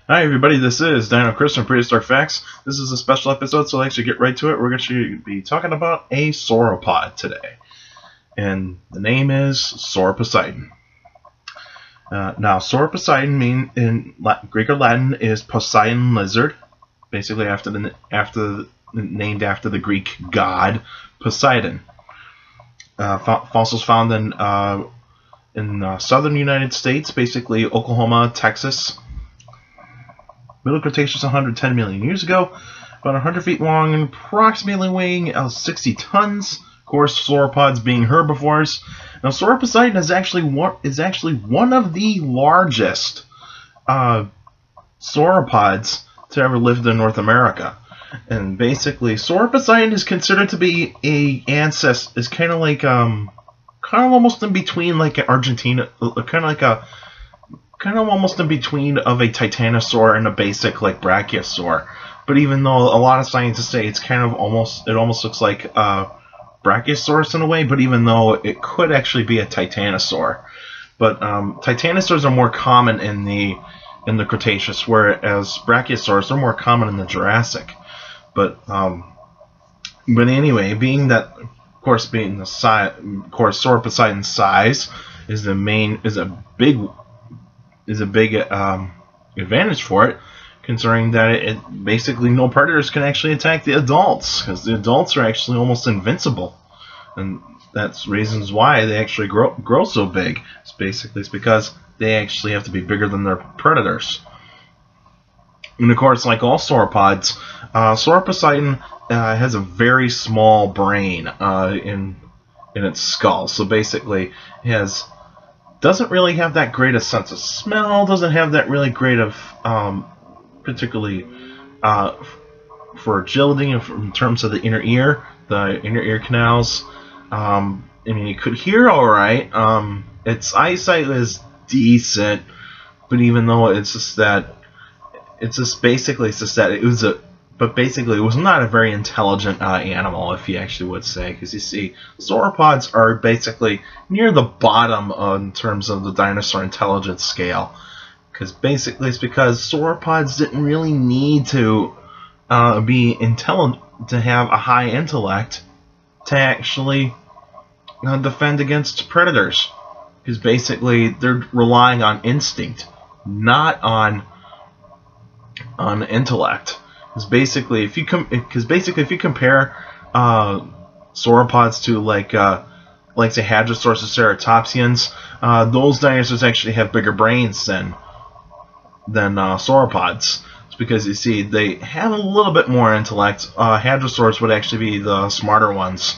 Hi everybody, this is Dino Chris from Prehistoric Facts. This is a special episode, so I'll actually get right to it. We're going to be talking about a sauropod today. And the name is Sauroposeidon. Now, Sauroposeidon in Greek or Latin is Poseidon lizard, basically named after the Greek god Poseidon. Fossils found in southern United States, basically Oklahoma, Texas. Middle Cretaceous 110 million years ago, about 100 feet long and approximately weighing 60 tons. Of course, sauropods being herbivores. Now, Sauroposeidon is actually one of the largest sauropods to ever live in North America. And basically, Sauroposeidon is considered to be a ancestor. Is kind of almost in between, like Argentina, kind of almost in between of a titanosaur and a basic like brachiosaur. But even though a lot of scientists say it's kind of almost looks like a brachiosaurus in a way, but even though it could actually be a titanosaur. But titanosaurs are more common in the Cretaceous, whereas brachiosaurs are more common in the Jurassic. But anyway, being that, of course, Sauroposeidon's size is a big advantage for it, considering that it basically no predators can actually attack the adults, because the adults are actually almost invincible, and that's reasons why they actually grow so big. It's because they actually have to be bigger than their predators. And of course, like all sauropods, Sauroposeidon has a very small brain in its skull. So basically, it doesn't really have that great a sense of smell, doesn't have that really great of, particularly for agility in terms of the inner ear canals. I mean, it could hear alright, its eyesight is decent, but even though it was not a very intelligent animal, if you actually would say, because you see, sauropods are basically near the bottom in terms of the dinosaur intelligence scale, because basically it's because sauropods didn't really need to be intelligent to have a high intellect to actually defend against predators, because basically they're relying on instinct, not on intellect. Because basically, if you compare sauropods to like say hadrosaurs or ceratopsians, those dinosaurs actually have bigger brains than sauropods. It's because you see they have a little bit more intellect. Hadrosaurs would actually be the smarter ones,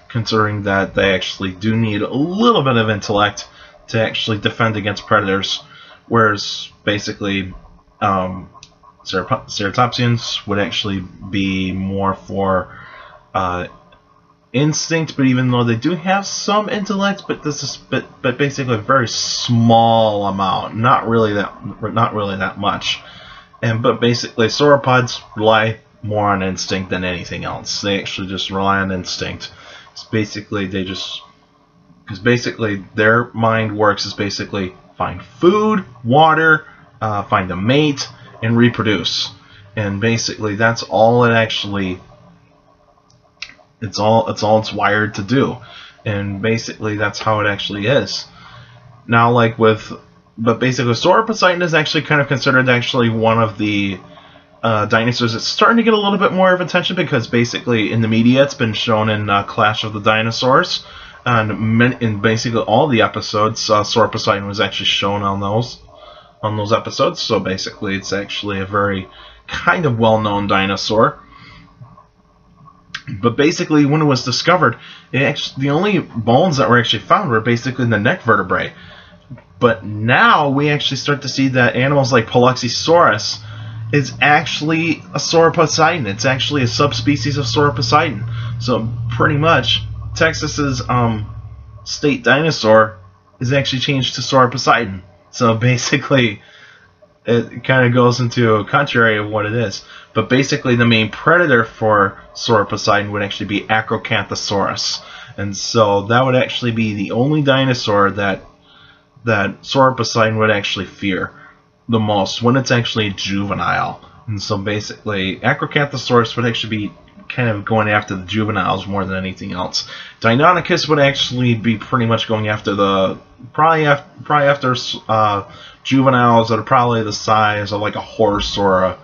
considering that they actually do need a little bit of intellect to actually defend against predators, whereas basically ceratopsians would actually be more for instinct, but even though they do have some intellect, but basically a very small amount, not really that much. But basically, sauropods rely more on instinct than anything else. They actually just rely on instinct. It's basically their mind works is basically find food, water, find a mate, and reproduce. And basically that's all it actually it's wired to do. And basically that's how it actually is. Now, but basically Sauroposeidon is actually kind of considered actually one of the dinosaurs that's starting to get a little bit more of attention, because basically in the media it's been shown in Clash of the Dinosaurs, and in basically all the episodes Sauroposeidon was actually shown on those episodes. So basically it's actually a very kind of well-known dinosaur. But basically when it was discovered, the only bones that were actually found were basically in the neck vertebrae. But now we actually start to see that animals like Paluxysaurus is actually a Sauroposeidon. It's actually a subspecies of Sauroposeidon. So pretty much Texas's state dinosaur is actually changed to Sauroposeidon. So basically, it kind of goes into a contrary of what it is. But basically, the main predator for Sauroposeidon would actually be Acrocanthosaurus. And so that would actually be the only dinosaur that Sauroposeidon would actually fear. the most when it's actually juvenile. And so basically, Acrocanthosaurus would actually be kind of going after the juveniles more than anything else. Deinonychus would actually be pretty much going after the probably after juveniles that are probably the size of like a horse or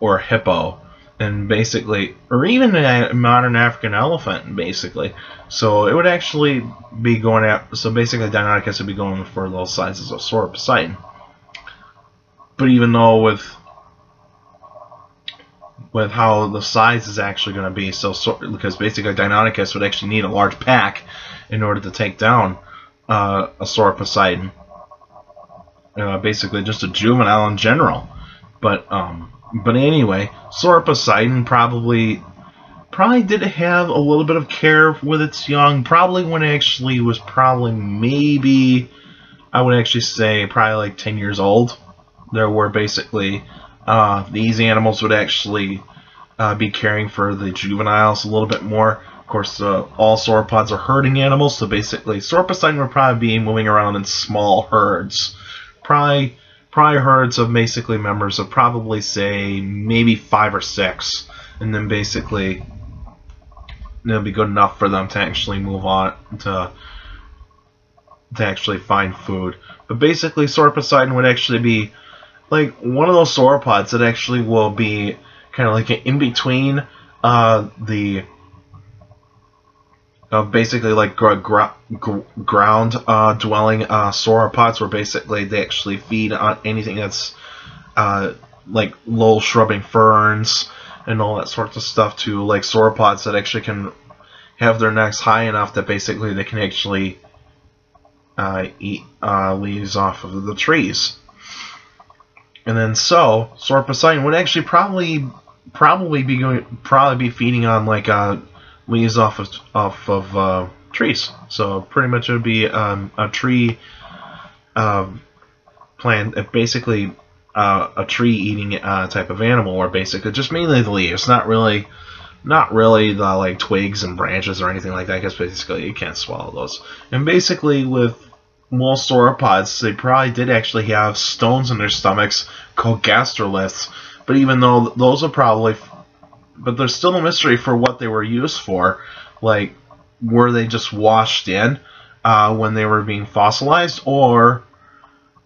a hippo, and basically, or even a modern African elephant, basically. So it would actually be going at. So basically, Deinonychus would be going for those sizes of Sauroposeidon. But even though with how the size is actually going to be, because basically Deinonychus would actually need a large pack in order to take down a Sauroposeidon. Basically, just a juvenile in general. But anyway, Sauroposeidon probably did have a little bit of care with its young. Probably when it actually was maybe, I would actually say probably like 10 years old. There were basically these animals would actually be caring for the juveniles a little bit more. Of course, all sauropods are herding animals, so basically Sauroposeidon would probably be moving around in small herds. Probably herds of basically members of probably say maybe 5 or 6, and then basically it'll be good enough for them to actually move on to actually find food. But basically Sauroposeidon would actually be like one of those sauropods that actually will be kind of like in between basically like ground dwelling sauropods, where basically they actually feed on anything that's like low shrubbing ferns and all that sorts of stuff, to like sauropods that actually can have their necks high enough that basically they can actually eat leaves off of the trees. And then so Sauroposeidon would actually probably be feeding on like leaves off of trees. So pretty much it would be a tree plant, basically a tree eating type of animal, or basically just mainly the leaves, not really the like twigs and branches or anything like that, because basically you can't swallow those. And basically with most sauropods, they probably did actually have stones in their stomachs called gastroliths, but even though those are probably, but there's still a mystery for what they were used for. Like, were they just washed in when they were being fossilized, or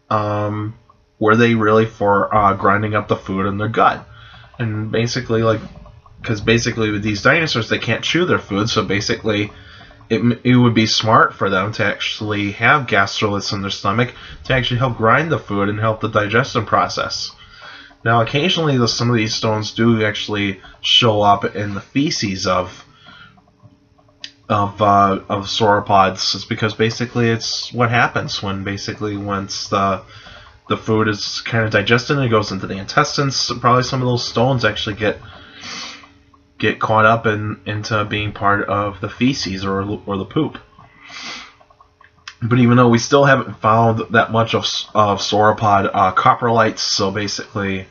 were they really for grinding up the food in their gut? And basically, like, because basically with these dinosaurs, they can't chew their food, so basically it would be smart for them to actually have gastroliths in their stomach to actually help grind the food and help the digestion process. Now, occasionally, some of these stones do actually show up in the feces of sauropods. It's because basically it's what happens when basically once the food is kind of digested and it goes into the intestines. Probably some of those stones actually get caught up into being part of the feces or the poop. But even though we still haven't found that much of sauropod coprolites, so basically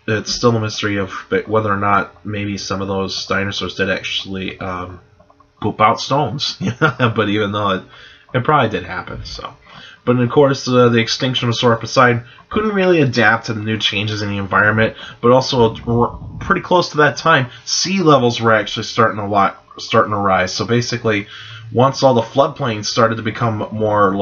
it's still a mystery of whether or not maybe some of those dinosaurs did actually poop out stones. But even though it probably did happen. So, but of course the extinction of Sauroposeidon couldn't really adapt to the new changes in the environment. But also pretty close to that time, sea levels were actually starting to rise. So basically, once all the floodplains started to become more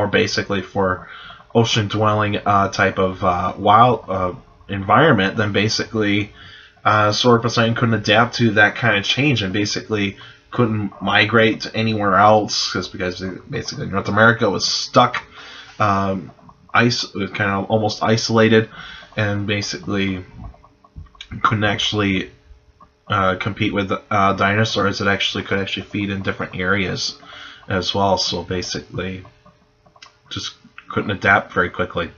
basically for ocean dwelling type of wild environment, then basically Sauroposeidon couldn't adapt to that kind of change, and basically couldn't migrate to anywhere else, because basically North America was stuck, kind of almost isolated, and basically couldn't actually compete with dinosaurs that actually could actually feed in different areas as well. So basically just couldn't adapt very quickly.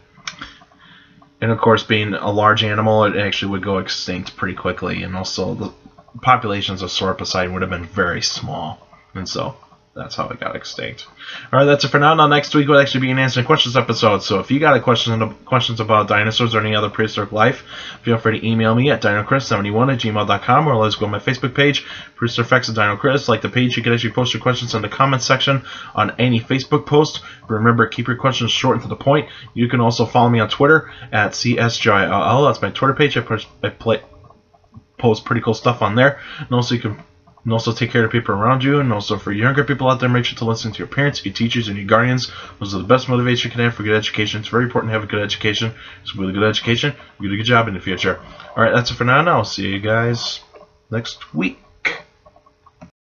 And of course, being a large animal, it actually would go extinct pretty quickly, and also the populations of Sauroposeidon would have been very small. And so That's how it got extinct. Alright, that's it for now. Now, next week will actually be an answering questions episode. So if you got a questions about dinosaurs or any other prehistoric life, feel free to email me at dinocris71@gmail.com, or let's go to my Facebook page, Prehistoric Facts of Dino Chris. Like the page, you can actually post your questions in the comments section on any Facebook post. But remember, keep your questions short and to the point. You can also follow me on Twitter at CSJILL. That's my Twitter page. I post pretty cool stuff on there. And also, you can take care of the people around you. And also, for younger people out there, make sure to listen to your parents, your teachers, and your guardians. Those are the best motivation you can have for good education. It's very important to have a good education. So with a good education, you do a good job in the future. Alright, that's it for now. I'll see you guys next week.